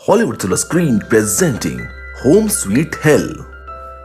Hollywood silver screen presenting home sweet hello.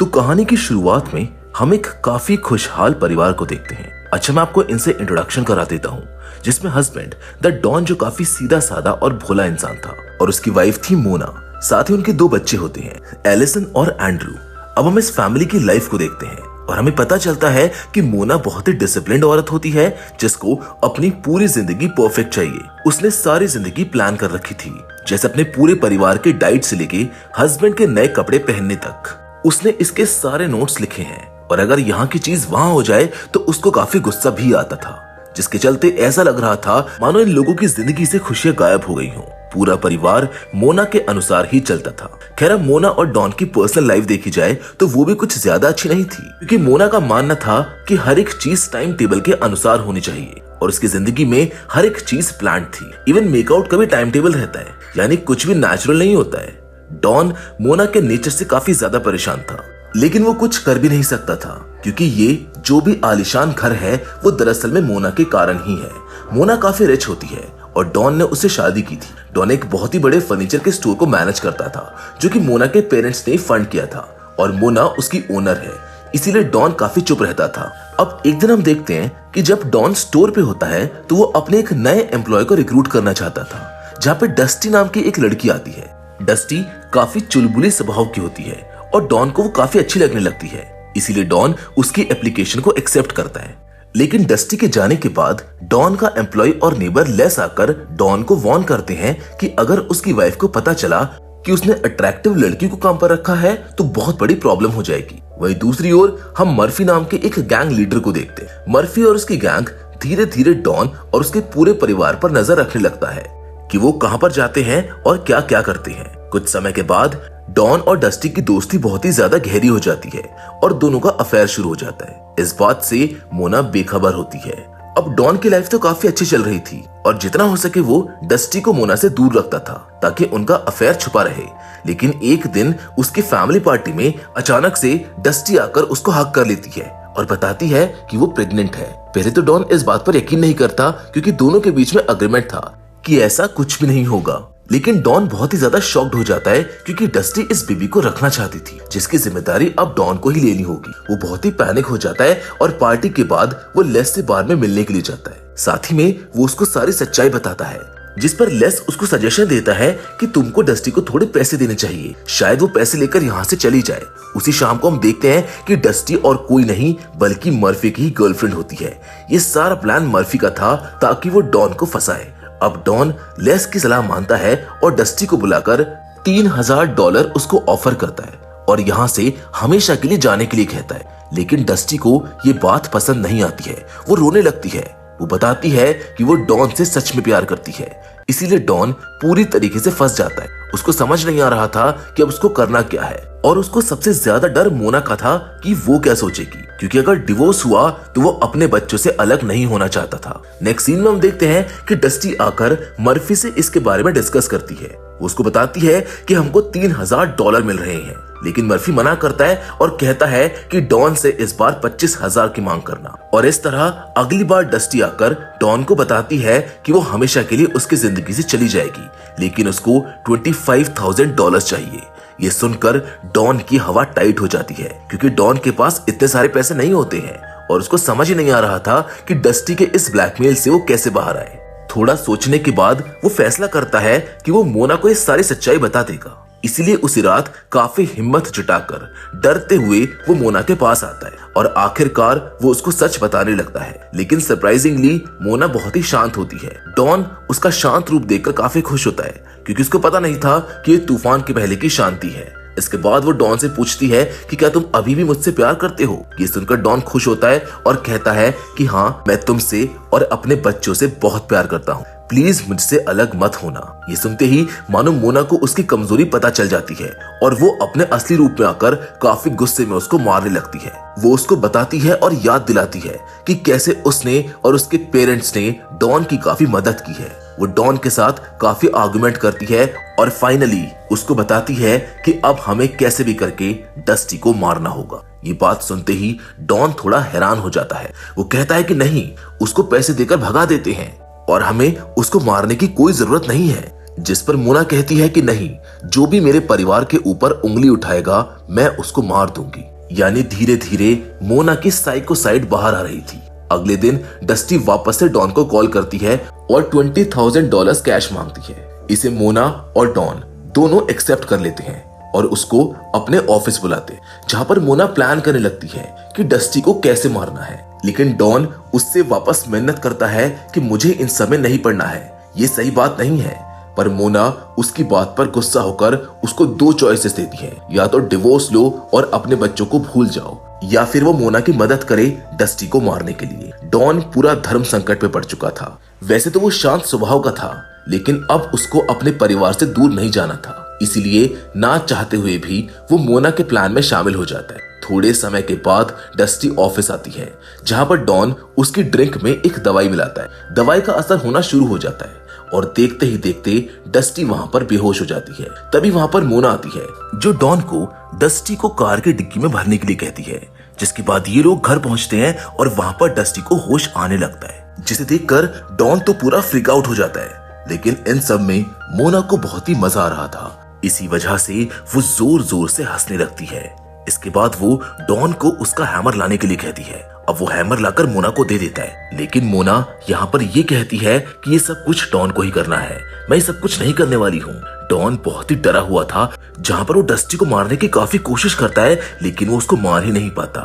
तो कहानी की शुरुआत में हम एक काफी खुशहाल परिवार को देखते हैं। अच्छा, मैं आपको इनसे इंट्रोडक्शन करा देता हूँ, जिसमें हस्बैंड द डॉन जो काफी सीधा साधा और भोला इंसान था और उसकी वाइफ थी मोना। साथ ही उनके दो बच्चे होते हैं, एलिसन और एंड्रू। अब हम इस फैमिली की लाइफ को देखते हैं और हमें पता चलता है कि मोना बहुत ही डिसिप्लिन्ड औरत होती है, जिसको अपनी पूरी जिंदगी परफेक्ट चाहिए। उसने सारी जिंदगी प्लान कर रखी थी, जैसे अपने पूरे परिवार के डाइट से लेके हस्बैंड के नए कपड़े पहनने तक। उसने इसके सारे नोट्स लिखे हैं और अगर यहाँ की चीज वहां हो जाए तो उसको काफी गुस्सा भी आता था, जिसके चलते ऐसा लग रहा था मानो इन लोगों की जिंदगी से खुशियां गायब हो गई हों। पूरा परिवार मोना के अनुसार ही चलता था। खैर, मोना और डॉन की पर्सनल लाइफ देखी जाए तो वो भी कुछ ज्यादा अच्छी नहीं थी, क्योंकि मोना का मानना था कि हर एक चीज टाइम टेबल के अनुसार होनी चाहिए और उसकी जिंदगी में हर एक चीज प्लान थी। इवन मेकआउट का भी टाइम टेबल रहता है, यानी कुछ भी नेचुरल नहीं होता है। डॉन मोना के नेचर से काफी ज्यादा परेशान था, लेकिन वो कुछ कर भी नहीं सकता था, क्योंकि ये जो भी आलीशान घर है वो दरअसल में मोना के कारण ही है। मोना काफी रिच होती है और डॉन ने उससे शादी की थी। डॉन एक बहुत ही बड़े फर्नीचर के स्टोर को मैनेज करता था, जो कि मोना के पेरेंट्स ने फंड किया था और मोना उसकी ओनर है, इसीलिए डॉन काफी चुप रहता था। अब एक दिन हम देखते हैं कि जब डॉन स्टोर पे होता है तो वो अपने एक नए एम्प्लॉय को रिक्रूट करना चाहता था, जहाँ पे डस्टी नाम की एक लड़की आती है। डस्टी काफी चुलबुली स्वभाव की होती है और डॉन को वो काफी अच्छी लगने लगती है, इसीलिए डॉन उसकी एप्लीकेशन को एक्सेप्ट करता है। लेकिन डस्टी के जाने के बाद डॉन का एम्प्लॉय और नेबर लेस आकर डॉन को वार्न करते हैं कि अगर उसकी वाइफ को पता चला कि उसने अट्रैक्टिव लड़की को काम पर रखा है तो बहुत बड़ी प्रॉब्लम हो जाएगी। वहीं दूसरी ओर हम मर्फी नाम के एक गैंग लीडर को देखते हैं। मर्फी और उसकी गैंग धीरे धीरे डॉन और उसके पूरे परिवार पर नजर रखने लगता है कि वो कहां पर जाते हैं और क्या क्या करते हैं। कुछ समय के बाद डॉन और डस्टी की दोस्ती बहुत ही ज्यादा गहरी हो जाती है और दोनों का अफेयर शुरू हो जाता है। इस बात से मोना बेखबर होती है। अब डॉन की लाइफ तो काफी अच्छी चल रही थी और जितना हो सके वो डस्टी को मोना से दूर रखता था ताकि उनका अफेयर छुपा रहे। लेकिन एक दिन उसकी फैमिली पार्टी में अचानक से डस्टी आकर उसको हक कर लेती है और बताती है कि वो प्रेग्नेंट है। पहले तो डॉन इस बात पर यकीन नहीं करता, क्योंकि दोनों के बीच में अग्रीमेंट था कि ऐसा कुछ भी नहीं होगा। लेकिन डॉन बहुत ही ज्यादा शॉक्ड हो जाता है, क्योंकि डस्टी इस बेबी को रखना चाहती थी, जिसकी जिम्मेदारी अब डॉन को ही लेनी होगी। वो बहुत ही पैनिक हो जाता है और पार्टी के बाद वो लेस से बार में मिलने के लिए जाता है। साथ ही में वो उसको सारी सच्चाई बताता है, जिस पर लेस उसको सजेशन देता है कि तुमको डस्टी को थोड़े पैसे देने चाहिए, शायद वो पैसे लेकर यहाँ से चली जाए। उसी शाम को हम देखते हैं कि डस्टी और कोई नहीं बल्कि मर्फी की ही गर्लफ्रेंड होती है। ये सारा प्लान मर्फी का था ताकि वो डॉन को फंसाए। अब डॉन लेस की सलाह मानता है और डस्टी को बुलाकर $3000 उसको ऑफर करता है और यहाँ से हमेशा के लिए जाने के लिए कहता है। लेकिन डस्टी को ये बात पसंद नहीं आती है, वो रोने लगती है। वो बताती है कि वो डॉन से सच में प्यार करती है, इसीलिए डॉन पूरी तरीके से फंस जाता है। उसको समझ नहीं आ रहा था कि अब उसको करना क्या है और उसको सबसे ज्यादा डर मोना का था कि वो क्या सोचेगी, क्योंकि अगर डिवोर्स हुआ तो वो अपने बच्चों से अलग नहीं होना चाहता था। नेक्स्ट सीन में हम देखते हैं कि डस्टी आकर मर्फी से इसके बारे में डिस्कस करती है। वो उसको बताती है कि हमको $3000 मिल रहे हैं, लेकिन मर्फी मना करता है और कहता है कि डॉन से इस बार 25,000 की मांग करना। और इस तरह अगली बार डस्टी आकर डॉन को बताती है कि वो हमेशा के लिए उसकी जिंदगी से चली जाएगी, लेकिन उसको $25,000 चाहिए। ये सुनकर डॉन की हवा टाइट हो जाती है, क्योंकि डॉन के पास इतने सारे पैसे नहीं होते हैं और उसको समझ ही नहीं आ रहा था कि डस्टी के इस ब्लैकमेल से वो कैसे बाहर आए। थोड़ा सोचने के बाद वो फैसला करता है कि वो मोना को ये सारी सच्चाई बता देगा। इसीलिए उसी रात काफी हिम्मत जुटाकर डरते हुए वो मोना के पास आता है और आखिरकार वो उसको सच बताने लगता है। लेकिन सरप्राइजिंगली मोना बहुत ही शांत होती है। डॉन उसका शांत रूप देखकर काफी खुश होता है, क्योंकि उसको पता नहीं था कि ये तूफान के पहले की शांति है। इसके बाद वो डॉन से पूछती है कि क्या तुम अभी भी मुझसे प्यार करते हो। ये सुनकर डॉन खुश होता है और कहता है कि हाँ, मैं तुमसे और अपने बच्चों से बहुत प्यार करता हूँ, प्लीज मुझसे अलग मत होना। ये सुनते ही मानो मोना को उसकी कमजोरी पता चल जाती है और वो अपने असली रूप में आकर काफी गुस्से में उसको मारने लगती है। वो उसको बताती है और याद दिलाती है कि कैसे उसने और उसके पेरेंट्स ने डॉन की काफी मदद की है। वो डॉन के साथ काफी आर्गुमेंट करती है और फाइनली उसको बताती है कि अब हमें कैसे भी करके डस्टी को मारना होगा। ये बात सुनते ही डॉन थोड़ा हैरान हो जाता है। वो कहता है कि नहीं, उसको पैसे देकर भगा देते हैं और हमें उसको मारने की कोई जरूरत नहीं है। जिस पर मोना कहती है कि नहीं, जो भी मेरे परिवार के ऊपर उंगली उठाएगा मैं उसको मार दूंगी। यानी धीरे धीरे मोना की साइको साइड बाहर आ रही थी। अगले दिन डस्टी वापस से डॉन को कॉल करती है और $20,000 कैश मांगती है। इसे मोना और डॉन दोनों एक्सेप्ट कर लेते हैं और उसको अपने ऑफिस बुलाते, जहां पर मोना प्लान करने लगती है कि डस्टी को कैसे मारना है। लेकिन डॉन उससे वापस मिन्नत करता है कि मुझे इन सब में नहीं पड़ना है, ये सही बात नहीं है। पर मोना उसकी बात पर गुस्सा होकर उसको 2 चॉइसेस देती है, या तो डिवोर्स लो और अपने बच्चों को भूल जाओ, या फिर वो मोना की मदद करे डस्टी को मारने के लिए। डॉन पूरा धर्म संकट में पड़ चुका था। वैसे तो वो शांत स्वभाव का था, लेकिन अब उसको अपने परिवार से दूर नहीं जाना था, इसीलिए ना चाहते हुए भी वो मोना के प्लान में शामिल हो जाता है। थोड़े समय के बाद डस्टी ऑफिस आती है, जहां पर डॉन उसकी ड्रिंक में एक दवाई मिलाता है। दवाई का असर होना शुरू हो जाता है और देखते ही देखते डस्टी वहां पर बेहोश हो जाती है। तभी वहां पर मोना आती है, जो डॉन को डस्टी को कार की डिक्की में भरने के लिए कहती है। जिसके बाद ये लोग घर पहुंचते हैं और वहां पर डस्टी को होश आने लगता है, जिसे देखकर डॉन तो पूरा फ्रीक आउट हो जाता है। लेकिन इन सब में मोना को बहुत ही मजा आ रहा था, इसी वजह से वो जोर जोर से हंसने लगती है। इसके बाद वो डॉन को उसका हैमर लाने के लिए कहती है। अब वो हैमर लाकर मोना को दे देता है, लेकिन मोना यहाँ पर ये कहती है कि ये सब कुछ डॉन को ही करना है, मैं ये सब कुछ नहीं करने वाली हूँ। डॉन बहुत ही डरा हुआ था, जहाँ पर वो डस्टी को मारने की काफी कोशिश करता है, लेकिन वो उसको मार ही नहीं पाता।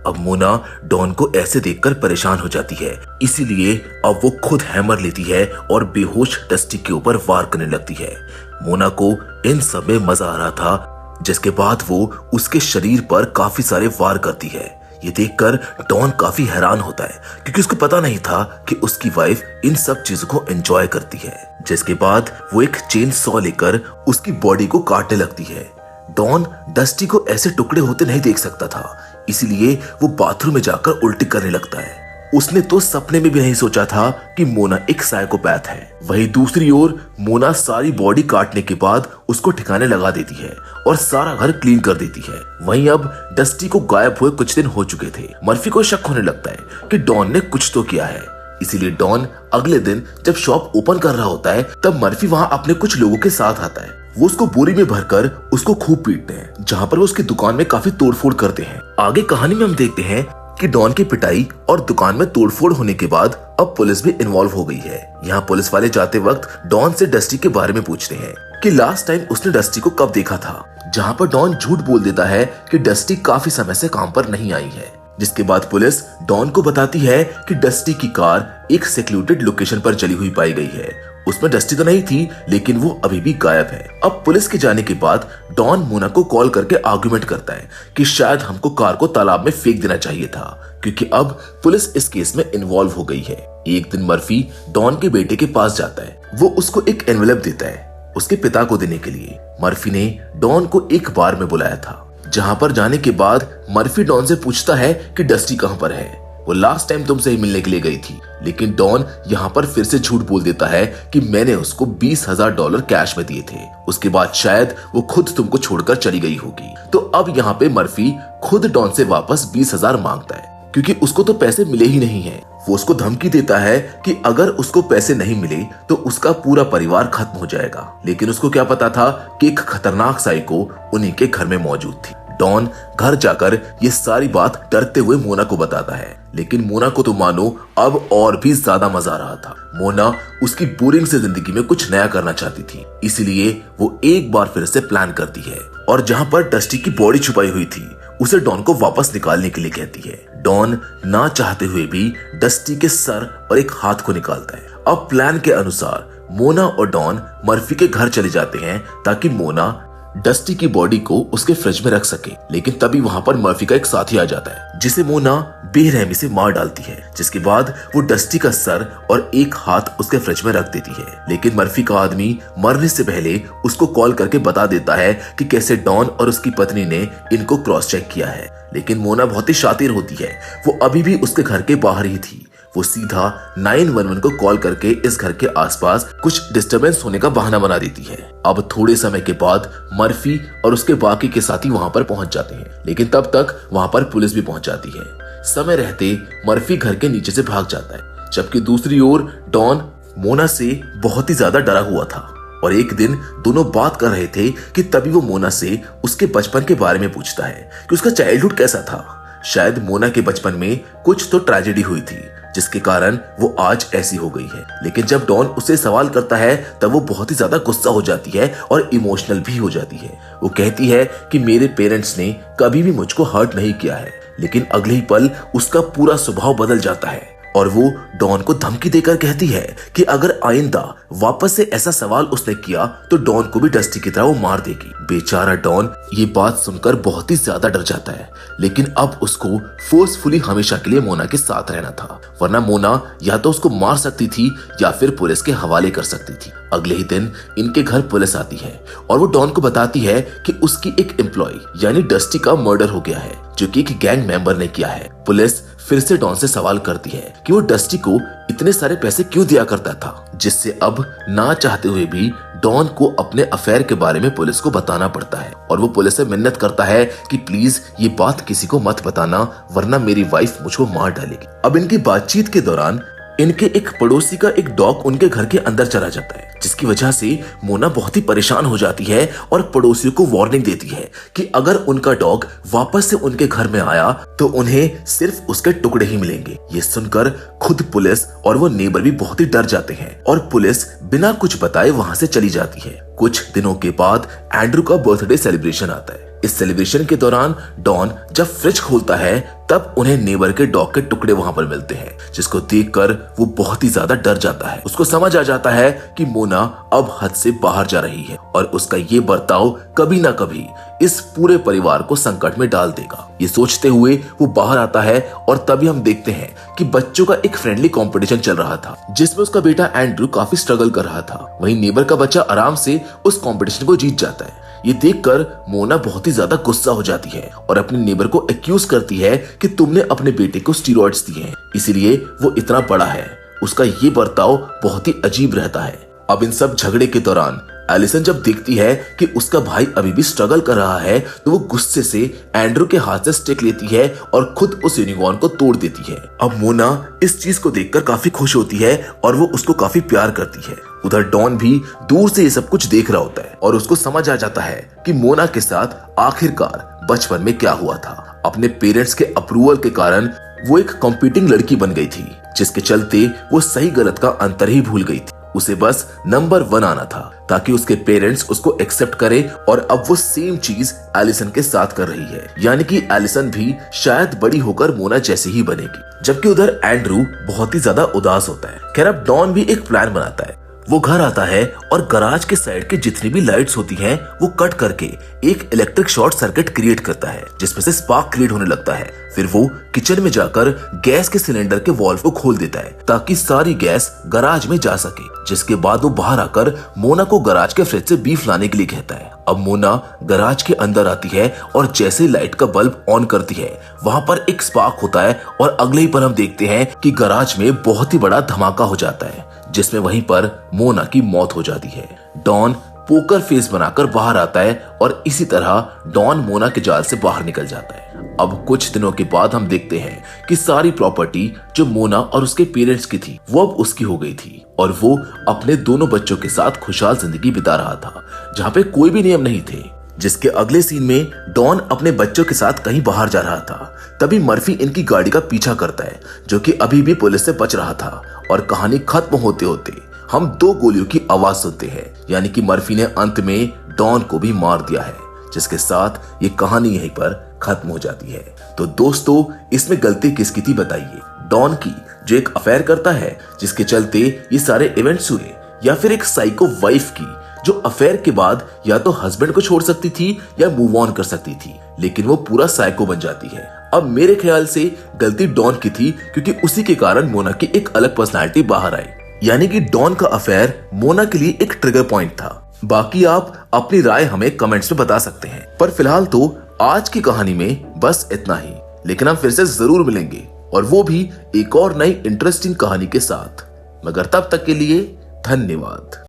अब मोना डॉन को ऐसे देखकर परेशान हो जाती है, इसीलिए अब वो खुद हैमर लेती है और बेहोश डस्टी के ऊपर वार करने लगती है। मोना को इन सब में मजा आ रहा था, जिसके बाद वो उसके शरीर पर काफी सारे वार करती है। ये देखकर डॉन काफी हैरान होता है, क्योंकि उसको पता नहीं था कि उसकी वाइफ इन सब चीजों को एंजॉय करती है। जिसके बाद वो एक चेन सॉ लेकर उसकी बॉडी को काटने लगती है। डॉन डस्टी को ऐसे टुकड़े होते नहीं देख सकता था, इसीलिए वो बाथरूम में जाकर उल्टी करने लगता है। उसने तो सपने में भी नहीं सोचा था कि मोना एक साइकोपैथ है। वहीं दूसरी ओर मोना सारी बॉडी काटने के बाद उसको ठिकाने लगा देती है और सारा घर क्लीन कर देती है। वहीं अब डस्टी को गायब हुए कुछ दिन हो चुके थे। मर्फी को शक होने लगता है कि डॉन ने कुछ तो किया है, इसीलिए डॉन अगले दिन जब शॉप ओपन कर रहा होता है, तब मर्फी वहां अपने कुछ लोगों के साथ आता है। वो उसको बोरी में भरकर उसको खूब पीटते हैं, जहाँ पर वो उसकी दुकान में काफी तोड़फोड़ करते हैं। आगे कहानी में हम देखते हैं कि डॉन की पिटाई और दुकान में तोड़फोड़ होने के बाद अब पुलिस भी इन्वॉल्व हो गई है। यहाँ पुलिस वाले जाते वक्त डॉन से डस्टी के बारे में पूछते हैं कि लास्ट टाइम उसने डस्टी को कब देखा था, जहाँ पर डॉन झूठ बोल देता है कि डस्टी काफी समय से काम पर नहीं आई है। जिसके बाद पुलिस डॉन को बताती है कि डस्टी की कार एक सिक्योर्ड लोकेशन पर चली हुई पाई गई है। उसमें डस्टी तो नहीं थी, लेकिन वो अभी भी गायब है। अब पुलिस के जाने के बाद डॉन मोना को कॉल करके आर्गुमेंट करता है कि शायद हमको कार को तालाब में फेंक देना चाहिए था, क्योंकि अब पुलिस इस केस में इन्वॉल्व हो गई है। एक दिन मर्फी डॉन के बेटे के पास जाता है। वो उसको एक एनवेलप देता है उसके पिता को देने के लिए। मर्फी ने डॉन को एक बार में बुलाया था, जहाँ पर जाने के बाद मर्फी डॉन से पूछता है कि डस्टी कहाँ पर है। वो लास्ट टाइम तुमसे ही मिलने के लिए गई थी, लेकिन डॉन यहाँ पर फिर से झूठ बोल देता है कि मैंने उसको $20,000 कैश में दिए थे, उसके बाद शायद वो खुद तुमको छोड़कर चली गई होगी। तो अब यहाँ पे मर्फी खुद डॉन से वापस 20,000 मांगता है, क्योंकि उसको तो पैसे मिले ही नहीं है। वो उसको धमकी देता है कि अगर उसको पैसे नहीं मिले तो उसका पूरा परिवार खत्म हो जाएगा। लेकिन उसको क्या पता था कि एक खतरनाक साइको उन्हीं के घर में मौजूद थी। डॉन घर जाकर ये सारी बात डरते हुए मोना को बताता है, लेकिन मोना को तो मानो अब और भी ज्यादा मजा आ रहा था। मोना उसकी बोरिंग से जिंदगी में कुछ नया करना चाहती थी, इसलिए वो एक बार फिर से प्लान करती है और जहां पर डस्टी की बॉडी छुपाई हुई थी उसे डॉन को वापस निकालने के लिए कहती है। डॉन ना चाहते हुए भी डस्टी के सर और एक हाथ को निकालता है। अब प्लान के अनुसार मोना और डॉन मर्फी के घर चले जाते हैं ताकि मोना डस्टी की बॉडी को उसके फ्रिज में रख सके। लेकिन तभी वहां पर मर्फी का एक साथी आ जाता है, जिसे मोना बेरहमी से मार डालती है। जिसके बाद वो डस्टी का सर और एक हाथ उसके फ्रिज में रख देती है। लेकिन मर्फी का आदमी मरने से पहले उसको कॉल करके बता देता है कि कैसे डॉन और उसकी पत्नी ने इनको क्रॉस चेक किया है। लेकिन मोना बहुत ही शातिर होती है, वो अभी भी उसके घर के बाहर ही थी। वो सीधा 911 को कॉल करके इस घर के आसपास कुछ डिस्टरबेंस होने का बहाना बना देती है। अब थोड़े समय के बाद मर्फी और उसके बाकी के साथी वहां पर पहुंच जाते हैं, लेकिन तब तक वहां पर पुलिस भी पहुंच जाती है। समय रहते मर्फी घर के नीचे से भाग जाता है, जबकि दूसरी ओर डॉन मोना से बहुत ही ज्यादा डरा हुआ था। और एक दिन दोनों बात कर रहे थे कि तभी वो मोना से उसके बचपन के बारे में पूछता है कि उसका चाइल्डहुड कैसा था। शायद मोना के बचपन में कुछ तो ट्रेजेडी हुई थी जिसके कारण वो आज ऐसी हो गई है। लेकिन जब डॉन उससे सवाल करता है तब वो बहुत ही ज्यादा गुस्सा हो जाती है और इमोशनल भी हो जाती है। वो कहती है कि मेरे पेरेंट्स ने कभी भी मुझको हर्ट नहीं किया है, लेकिन अगले ही पल उसका पूरा स्वभाव बदल जाता है और वो डॉन को धमकी देकर कहती है कि अगर आइंदा वापस से ऐसा सवाल उसने किया तो डॉन को भी डस्टी की तरह वो मार देगी। बेचारा डॉन ये बात सुनकर बहुत ही ज्यादा डर जाता है, लेकिन अब उसको फोर्सफुली हमेशा के लिए मोना के साथ रहना था, वरना मोना या तो उसको मार सकती थी या फिर पुलिस के हवाले कर सकती थी। अगले ही दिन इनके घर पुलिस आती है और वो डॉन को बताती है कि उसकी एक एम्प्लॉय यानी डस्टी का मर्डर हो गया है, जो कि एक गैंग मेंबर ने किया है। पुलिस फिर से डॉन से सवाल करती है कि वो डस्टी को इतने सारे पैसे क्यों दिया करता था, जिससे अब ना चाहते हुए भी डॉन को अपने अफेयर के बारे में पुलिस को बताना पड़ता है और वो पुलिस से मिन्नत करता है कि प्लीज ये बात किसी को मत बताना, वरना मेरी वाइफ मुझको मार डालेगी। अब इनकी बातचीत के दौरान इनके एक पड़ोसी का एक डॉग उनके घर के अंदर चला जाता है, जिसकी वजह से मोना बहुत ही परेशान हो जाती है और पड़ोसियों को वार्निंग देती है कि अगर उनका डॉग वापस से उनके घर में आया तो उन्हें सिर्फ उसके टुकड़े ही मिलेंगे। ये सुनकर खुद पुलिस और वो नेबर भी बहुत ही डर जाते हैं और पुलिस बिना कुछ बताए वहां से चली जाती है। कुछ दिनों के बाद एंड्रू का बर्थडे सेलिब्रेशन आता है। इस सेलिब्रेशन के दौरान डॉन जब फ्रिज खोलता है तब उन्हें नेबर के डॉग के टुकड़े वहां पर मिलते हैं, जिसको देखकर वो बहुत ही ज्यादा डर जाता है। उसको समझ आ जाता है कि मोना अब हद से बाहर जा रही है और उसका ये बर्ताव कभी ना कभी इस पूरे परिवार को संकट में डाल देगा। ये सोचते हुए वो बाहर आता है और तभी हम देखते हैं कि बच्चों का एक फ्रेंडली कंपटीशन चल रहा था, जिसमें उसका बेटा एंड्रू काफी स्ट्रगल कर रहा था। वहीं नेबर का बच्चा आराम से उस कंपटीशन को जीत जाता है। ये देखकर मोना बहुत ही ज्यादा गुस्सा हो जाती है और अपने नेबर को एक्यूज करती है कि तुमने अपने बेटे को स्टीरॉइड्स दिए हैं, इसीलिए वो इतना बड़ा है। उसका ये बर्ताव बहुत ही अजीब रहता है। अब इन सब झगड़े के दौरान एलिसन जब देखती है कि उसका भाई अभी भी स्ट्रगल कर रहा है तो वो गुस्से से एंड्रू के हाथ से स्टिक लेती है और खुद उस यूनिकॉर्न को तोड़ देती है। अब मोना इस चीज को देखकर काफी खुश होती है और वो उसको काफी प्यार करती है। उधर डॉन भी दूर से ये सब कुछ देख रहा होता है और उसको समझ आ जाता है कि मोना के साथ आखिरकार बचपन में क्या हुआ था। अपने पेरेंट्स के अप्रूवल के कारण वो एक कॉम्पिटिंग लड़की बन गई थी, जिसके चलते वो सही गलत का अंतर ही भूल गई थी। उसे बस नंबर 1 आना था ताकि उसके पेरेंट्स उसको एक्सेप्ट करे और अब वो सेम चीज एलिसन के साथ कर रही है, यानी कि एलिसन भी शायद बड़ी होकर मोना जैसी ही बनेगी। जबकि उधर एंड्रू बहुत ही ज्यादा उदास होता है। खैर अब डॉन भी एक प्लान बनाता है। वो घर आता है और गराज के साइड के जितनी भी लाइट्स होती हैं वो कट करके एक इलेक्ट्रिक शॉर्ट सर्किट क्रिएट करता है, जिसमें से स्पार्क क्रिएट होने लगता है। फिर वो किचन में जाकर गैस के सिलेंडर के वॉल्व को खोल देता है ताकि सारी गैस गराज में जा सके, जिसके बाद वो बाहर आकर मोना को गराज के फ्रिज से बीफ लाने के लिए कहता है। अब मोना गराज के अंदर आती है और जैसे लाइट का बल्ब ऑन करती है वहां पर एक स्पार्क होता है और अगले ही पर हम देखते हैं कि गराज में बहुत ही बड़ा धमाका हो जाता है, जिसमें वहीं पर मोना की मौत हो जाती है। डॉन पोकर फेस बनाकर बाहर आता है और इसी तरह डॉन मोना के जाल से बाहर निकल जाता है। अब कुछ दिनों के बाद हम देखते हैं कि सारी प्रॉपर्टी जो मोना और उसके पेरेंट्स की थी वो अब उसकी हो गई थी और वो अपने दोनों बच्चों के साथ खुशहाल जिंदगी बिता रहा था, जहाँ पे कोई भी नियम नहीं थे। जिसके अगले सीन में डॉन अपने बच्चों के साथ कहीं बाहर जा रहा था, तभी मर्फी इनकी गाड़ी का पीछा करता है, जो कि अभी भी पुलिस से बच रहा था। और कहानी खत्म होते होते हम 2 गोलियों की आवाज सुनते हैं, यानी कि मर्फी ने अंत में डॉन को भी मार दिया है, जिसके साथ ये कहानी यहीं पर खत्म हो जाती है। तो दोस्तों, इसमें गलती किसकी थी बताइए? डॉन की, जो एक अफेयर करता है जिसके चलते ये सारे इवेंट्स हुए, या फिर एक साइको वाइफ की जो अफेयर के बाद या तो हस्बैंड को छोड़ सकती थी या मूव ऑन कर सकती थी, लेकिन वो पूरा साइको बन जाती है। अब मेरे ख्याल से गलती डॉन की थी, क्योंकि उसी के कारण मोना की एक अलग पर्सनालिटी बाहर आई, यानी कि डॉन का अफेयर मोना के लिए एक ट्रिगर पॉइंट था। बाकी आप अपनी राय हमें कमेंट्स में बता सकते हैं, पर फिलहाल तो आज की कहानी में बस इतना ही। लेकिन हम फिर से जरूर मिलेंगे, और वो भी एक और नई इंटरेस्टिंग कहानी के साथ। मगर तब तक के लिए धन्यवाद।